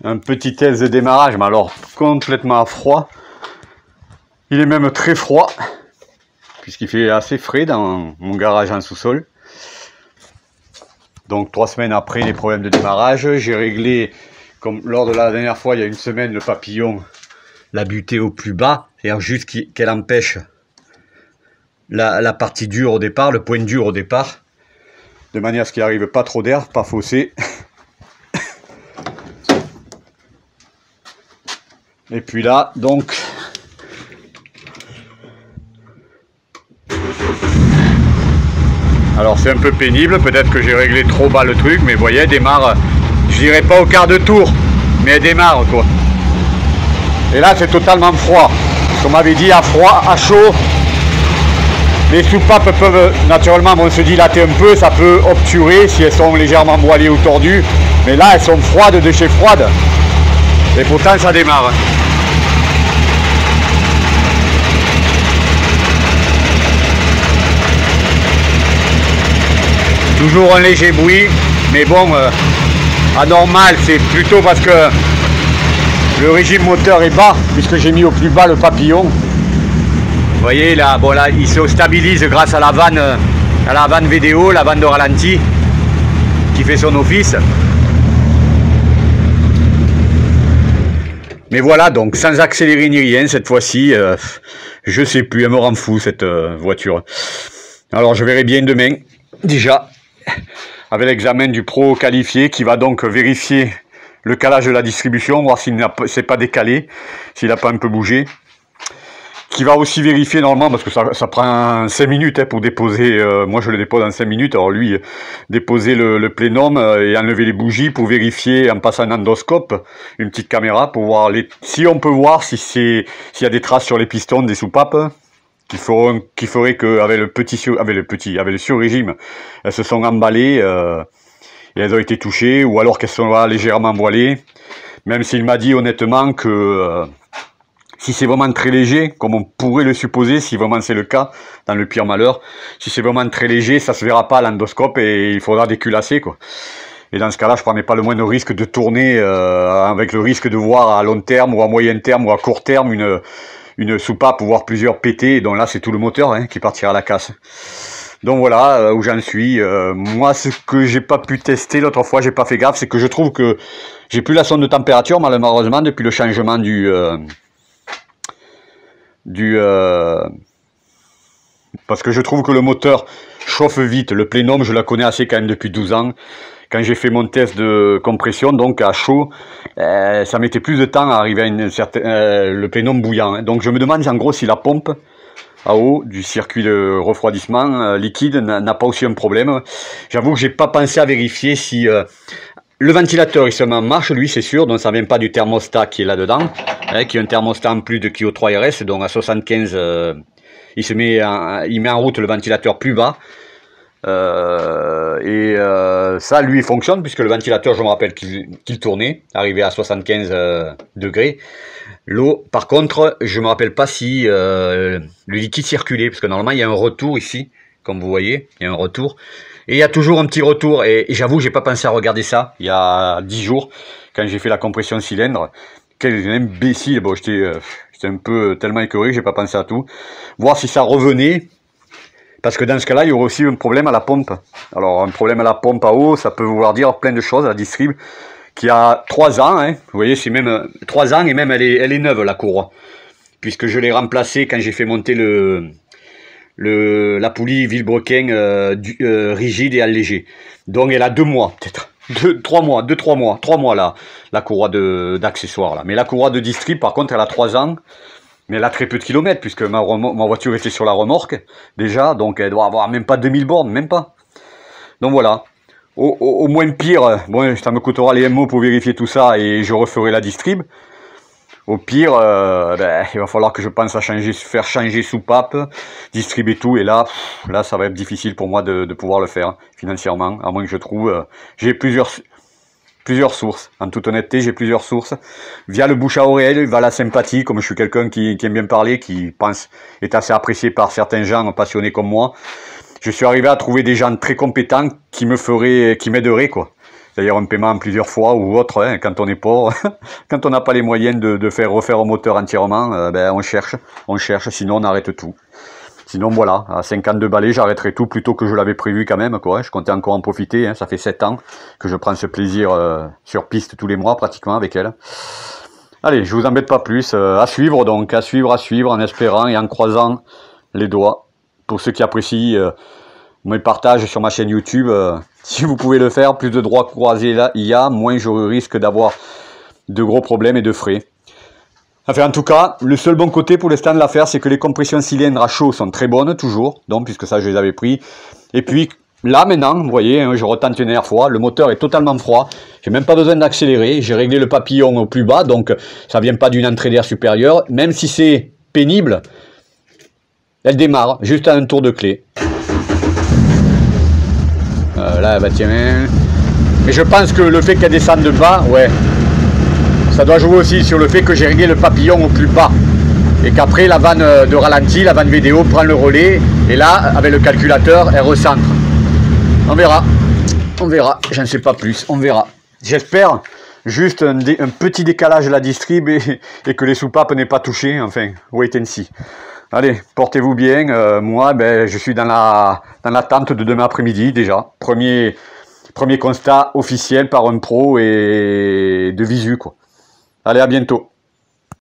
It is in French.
Un petit test de démarrage, mais alors complètement à froid. Il est même très froid, puisqu'il fait assez frais dans mon garage en sous-sol. Donc 3 semaines après les problèmes de démarrage, j'ai réglé, comme lors de la dernière fois, il y a une semaine, le papillon, la butée au plus bas, c'est-à-dire juste qu'elle empêche la partie dure au départ, le point dur au départ, de manière à ce qu'il n'arrive pas trop d'air, pas faussé. Et puis là, donc, alors c'est un peu pénible, peut-être que j'ai réglé trop bas le truc, mais vous voyez, elle démarre, je dirais pas au quart de tour, mais elle démarre quoi. Et là c'est totalement froid, comme on m'avait dit, à froid, à chaud, les soupapes peuvent naturellement se dilater un peu, ça peut obturer si elles sont légèrement voilées ou tordues, mais là elles sont froides de chez froides, et pourtant ça démarre. Toujours un léger bruit, mais bon, anormal, c'est plutôt parce que le régime moteur est bas, puisque j'ai mis au plus bas le papillon. Vous voyez là, bon là, il se stabilise grâce à la vanne VDO, la vanne de ralenti, qui fait son office. Mais voilà, donc sans accélérer ni rien, cette fois-ci, je sais plus, elle me rend fou cette voiture. Alors je verrai bien demain, déjà, avec l'examen du pro qualifié qui va donc vérifier le calage de la distribution, voir s'il s'est pas décalé, s'il n'a pas un peu bougé. Qui va aussi vérifier normalement, parce que ça prend 5 minutes hein, pour déposer, moi je le dépose en 5 minutes, alors lui déposer le plénum et enlever les bougies pour vérifier en passant un endoscope, une petite caméra pour voir si on peut voir s'il y a des traces sur les pistons des soupapes. Qui ferait qu'avec le sur-régime, elles se sont emballées et elles ont été touchées, ou alors qu'elles sont là légèrement voilées. Même s'il m'a dit honnêtement que si c'est vraiment très léger, comme on pourrait le supposer, si vraiment c'est le cas, dans le pire malheur, si c'est vraiment très léger, ça se verra pas à l'endoscope et il faudra déculasser quoi. Et dans ce cas-là, je prenais pas le moindre risque de tourner avec le risque de voir à long terme ou à moyen terme ou à court terme une soupape, voire plusieurs pétés, donc là c'est tout le moteur hein, qui partira à la casse. Donc voilà où j'en suis. Moi ce que j'ai pas pu tester l'autre fois, j'ai pas fait gaffe, c'est que je trouve que j'ai plus la sonde de température malheureusement depuis le changement parce que je trouve que le moteur chauffe vite. Le plénum je la connais assez quand même depuis 12 ans. Quand j'ai fait mon test de compression, donc à chaud, ça mettait plus de temps à arriver à le plénum bouillant. Hein. Donc je me demande en gros si la pompe à eau du circuit de refroidissement liquide n'a pas aussi un problème. J'avoue que j'ai pas pensé à vérifier si le ventilateur il se met en marche, lui c'est sûr, donc ça vient pas du thermostat qui est là-dedans, hein, qui est un thermostat en plus de Kyo 3 RS, donc à 75, il met en route le ventilateur plus bas. Ça lui fonctionne puisque le ventilateur je me rappelle qu'il tournait, arrivé à 75 degrés. L'eau par contre je me rappelle pas si le liquide circulait, parce que normalement il y a un retour ici, comme vous voyez, il y a un retour et il y a toujours un petit retour et j'avoue j'ai pas pensé à regarder ça il y a 10 jours quand j'ai fait la compression cylindre. Quel imbécile, bon j'étais un peu tellement écœuré que j'ai pas pensé à tout, voir si ça revenait. Parce que dans ce cas-là, il y aurait aussi un problème à la pompe. Alors, un problème à la pompe à eau, ça peut vouloir dire plein de choses à la distrib, qui a 3 ans, hein. Vous voyez, c'est même 3 ans, et même elle est neuve, la courroie. Puisque je l'ai remplacée quand j'ai fait monter la poulie Villebrequin rigide et allégée. Donc, elle a 2 mois, peut-être. 3 mois, la courroie d'accessoires, là. Mais la courroie de distrib, par contre, elle a 3 ans. Mais elle a très peu de kilomètres, puisque ma voiture était sur la remorque, déjà, donc elle doit avoir même pas 2000 bornes, même pas. Donc voilà, au moins pire, bon, ça me coûtera les MO pour vérifier tout ça, et je referai la distrib. Au pire, il va falloir que je pense à faire changer soupape, distribuer tout, et là ça va être difficile pour moi de pouvoir le faire, financièrement, à moins que je trouve, j'ai plusieurs sources, en toute honnêteté j'ai plusieurs sources, via le bouche à oreille, via la sympathie, comme je suis quelqu'un qui aime bien parler, qui est assez apprécié par certains gens passionnés comme moi, je suis arrivé à trouver des gens très compétents qui m'aideraient quoi. c'est-à-dire un paiement en plusieurs fois ou autre, hein, quand on est pauvre, quand on n'a pas les moyens de faire refaire un moteur entièrement, ben on cherche, sinon on arrête tout. Sinon voilà, à 52 balais, j'arrêterai tout plutôt que je l'avais prévu quand même, quoi. Je comptais encore en profiter, hein. Ça fait 7 ans que je prends ce plaisir sur piste tous les mois pratiquement avec elle. Allez, je vous embête pas plus, à suivre donc, à suivre, en espérant et en croisant les doigts. Pour ceux qui apprécient mes partages sur ma chaîne YouTube, si vous pouvez le faire, plus de droits croisés là, il y a, moins je risque d'avoir de gros problèmes et de frais. Enfin, en tout cas, le seul bon côté pour l'instant de l'affaire, c'est que les compressions cylindres à chaud sont très bonnes, toujours, donc, puisque ça, je les avais pris. Et puis, là, maintenant, vous voyez, hein, je retente une dernière fois, le moteur est totalement froid, j'ai même pas besoin d'accélérer, j'ai réglé le papillon au plus bas, donc ça vient pas d'une entrée d'air supérieure, même si c'est pénible, elle démarre, juste à un tour de clé. Là, bah tiens, mais je pense que le fait qu'elle descende de bas, ouais, ça doit jouer aussi sur le fait que j'ai réglé le papillon au plus bas et qu'après la vanne de ralenti, la vanne vidéo prend le relais et là avec le calculateur elle recentre. On verra, j'en sais pas plus, on verra. J'espère juste un petit décalage à la distrib et que les soupapes n'aient pas touché, enfin wait and see. Allez, portez-vous bien, moi ben, je suis dans l'attente de demain après-midi déjà, premier constat officiel par un pro et de visu quoi. Allez, à bientôt.